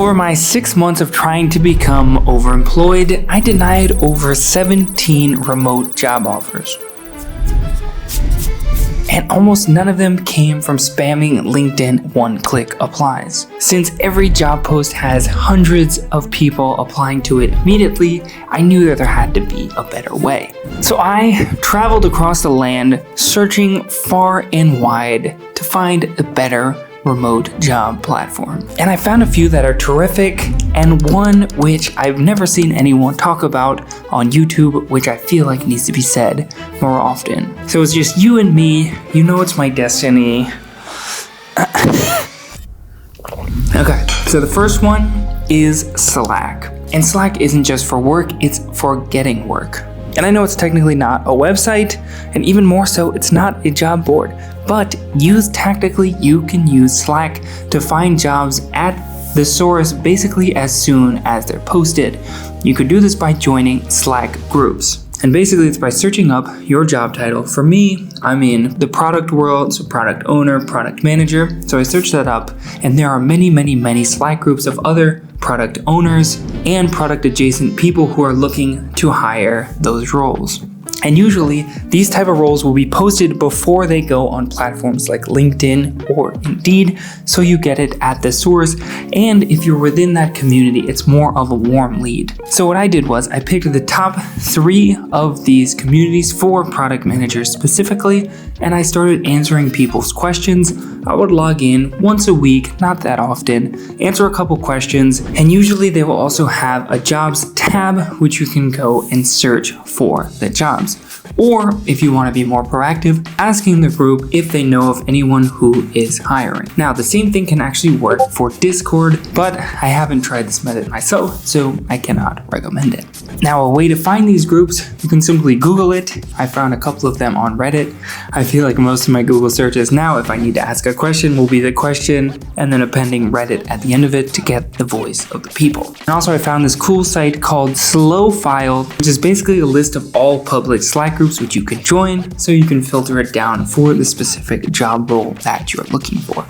Over my 6 months of trying to become overemployed, I denied over 17 remote job offers. And almost none of them came from spamming LinkedIn one-click applies. Since every job post has hundreds of people applying to it immediately, I knew that there had to be a better way. So I traveled across the land, searching far and wide to find a better remote job platform. And I found a few that are terrific, and one which I've never seen anyone talk about on YouTube, which I feel like needs to be said more often. So it's just you and me, you know it's my destiny. Okay, so the first one is Slack. And Slack isn't just for work, it's for getting work. And I know it's technically not a website, and even more so, it's not a job board. But used tactically, you can use Slack to find jobs at the source basically as soon as they're posted. You could do this by joining Slack groups. And basically it's by searching up your job title. For me, I'm in the product world, so product owner, product manager. So I searched that up, and there are many Slack groups of other product owners and product adjacent people who are looking to hire those roles. And usually these type of roles will be posted before they go on platforms like LinkedIn or Indeed, so you get it at the source. And if you're within that community, it's more of a warm lead. So what I did was I picked the top 3 of these communities for product managers specifically, and I started answering people's questions. I would log in once a week, not that often, answer a couple questions, and usually they will also have a jobs tab which you can go and search for the jobs. Or if you want to be more proactive, asking the group if they know of anyone who is hiring. Now, the same thing can actually work for Discord, but I haven't tried this method myself, so I cannot recommend it. Now, a way to find these groups, you can simply Google it. I found a couple of them on Reddit. I feel like most of my Google searches now, if I need to ask a question, will be the question and then appending Reddit at the end of it to get the voice of the people. And also I found this cool site called Slowfile, which is basically a list of all public Slack groups which you can join, so you can filter it down for the specific job role that you're looking for.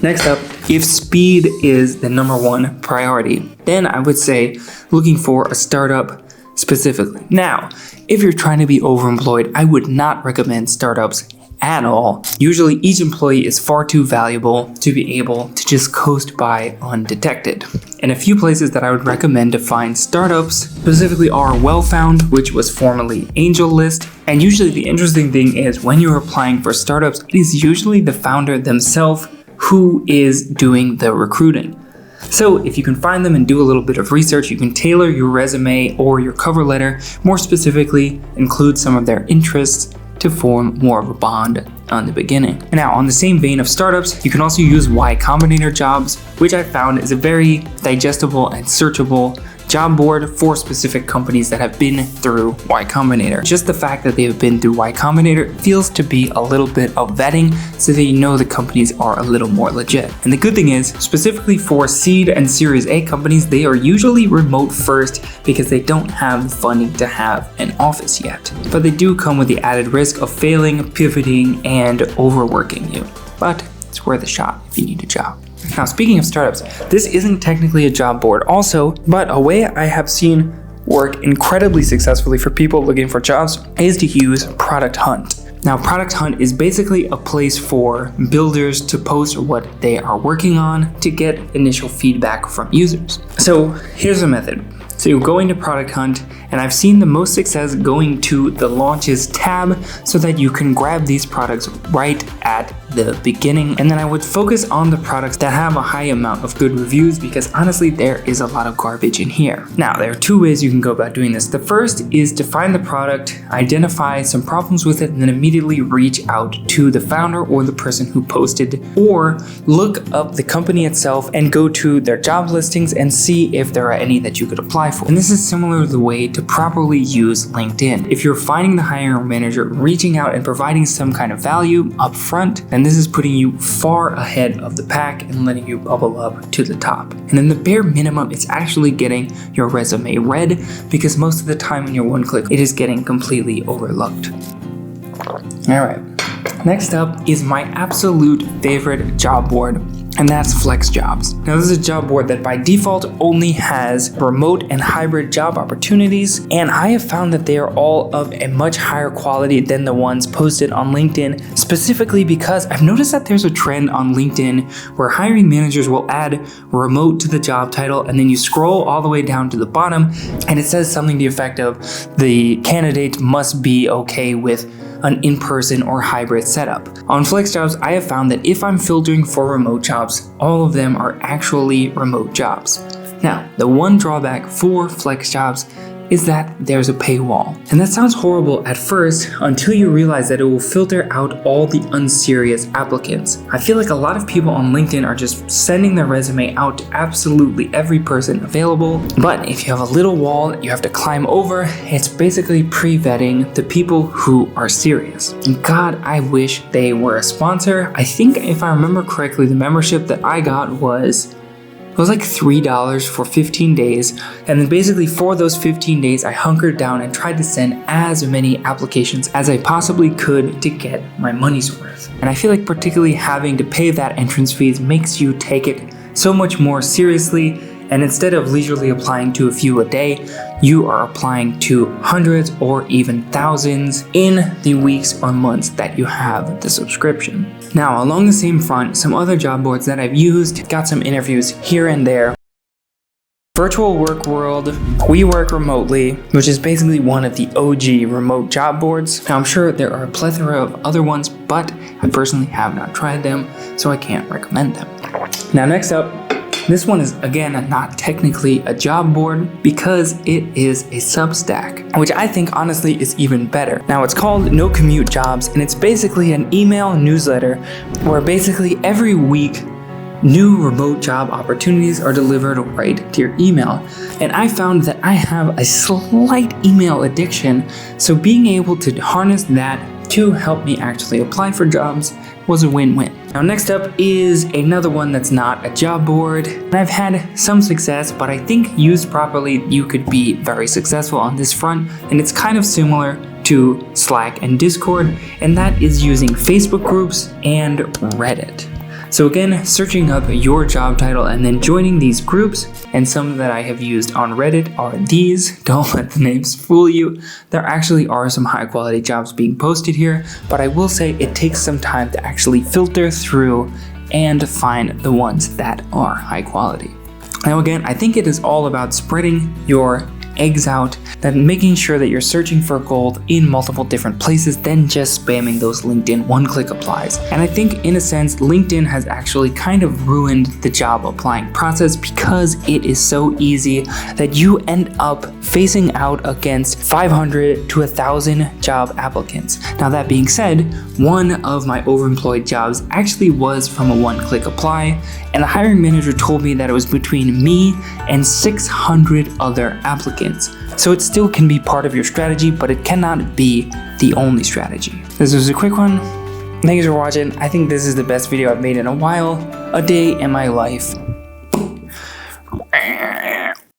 Next up, if speed is the number one priority, then I would say looking for a startup specifically. Now, if you're trying to be overemployed, I would not recommend startups at all. Usually each employee is far too valuable to be able to just coast by undetected. And a few places that I would recommend to find startups specifically are Wellfound, which was formerly AngelList. And usually the interesting thing is when you're applying for startups, it is usually the founder themselves who is doing the recruiting. So if you can find them and do a little bit of research, you can tailor your resume or your cover letter, more specifically include some of their interests to form more of a bond on the beginning. And now on the same vein of startups, you can also use Y Combinator jobs, which I found is a very digestible and searchable job board for specific companies that have been through Y Combinator. Just the fact that they have been through Y Combinator feels to be a little bit of vetting so that you know the companies are a little more legit. And the good thing is, specifically for seed and Series A companies, they are usually remote first because they don't have the funding to have an office yet. But they do come with the added risk of failing, pivoting, and overworking you. But it's worth a shot if you need a job. Now, speaking of startups, this isn't technically a job board also, but a way I have seen work incredibly successfully for people looking for jobs is to use Product Hunt. Now, Product Hunt is basically a place for builders to post what they are working on to get initial feedback from users. So here's a method. So you go into Product Hunt, and I've seen the most success going to the Launches tab so that you can grab these products right at the beginning. And then I would focus on the products that have a high amount of good reviews because honestly, there is a lot of garbage in here. Now, there are 2 ways you can go about doing this. The first is to find the product, identify some problems with it, and then immediately reach out to the founder or the person who posted, or look up the company itself and go to their job listings and see if there are any that you could apply for. And this is similar to the way to properly use LinkedIn. If you're finding the hiring manager, reaching out and providing some kind of value up front, then this is putting you far ahead of the pack and letting you bubble up to the top. And then the bare minimum is actually getting your resume read, because most of the time when you're one click, it is getting completely overlooked. All right, next up is my absolute favorite job board, and that's Flex Jobs. Now this is a job board that by default only has remote and hybrid job opportunities, and I have found that they are all of a much higher quality than the ones posted on LinkedIn, specifically because I've noticed that there's a trend on LinkedIn where hiring managers will add remote to the job title, and then you scroll all the way down to the bottom and it says something to the effect of the candidate must be okay with an in-person or hybrid setup. On Flex Jobs, I have found that if I'm filtering for remote jobs, all of them are actually remote jobs. Now, the one drawback for Flex Jobs is that there's a paywall. And that sounds horrible at first until you realize that it will filter out all the unserious applicants. I feel like a lot of people on LinkedIn are just sending their resume out to absolutely every person available. But if you have a little wall that you have to climb over, it's basically pre-vetting the people who are serious. And God, I wish they were a sponsor. I think if I remember correctly, the membership that I got was like $3 for 15 days, and then basically for those 15 days I hunkered down and tried to send as many applications as I possibly could to get my money's worth. And I feel like particularly having to pay that entrance fees makes you take it so much more seriously, and instead of leisurely applying to a few a day, you are applying to hundreds or even thousands in the weeks or months that you have the subscription. Now, along the same front, some other job boards that I've used, got some interviews here and there. Virtual Work World, We Work Remotely, which is basically one of the OG remote job boards. Now, I'm sure there are a plethora of other ones, but I personally have not tried them, so I can't recommend them. Now, next up, this one is, again, not technically a job board because it is a Substack, which I think honestly is even better. Now, it's called No Commute Jobs, and it's basically an email newsletter where basically every week new remote job opportunities are delivered right to your email. And I found that I have a slight email addiction, so being able to harness that to help me actually apply for jobs was a win-win. Now, next up is another one that's not a job board. And I've had some success, but I think used properly, you could be very successful on this front. And it's kind of similar to Slack and Discord, and that is using Facebook groups and Reddit. So again, searching up your job title and then joining these groups, and some that I have used on Reddit are these. Don't let the names fool you. There actually are some high quality jobs being posted here, but I will say it takes some time to actually filter through and find the ones that are high quality. Now again, I think it is all about spreading your eggs out, then making sure that you're searching for gold in multiple different places than just spamming those LinkedIn one-click applies. And I think in a sense, LinkedIn has actually kind of ruined the job applying process because it is so easy that you end up facing out against 500 to 1,000 job applicants. Now that being said, one of my overemployed jobs actually was from a one-click apply, and the hiring manager told me that it was between me and 600 other applicants. So it still can be part of your strategy, but it cannot be the only strategy. This was a quick one. Thanks for watching. I think this is the best video I've made in a while. A day in my life.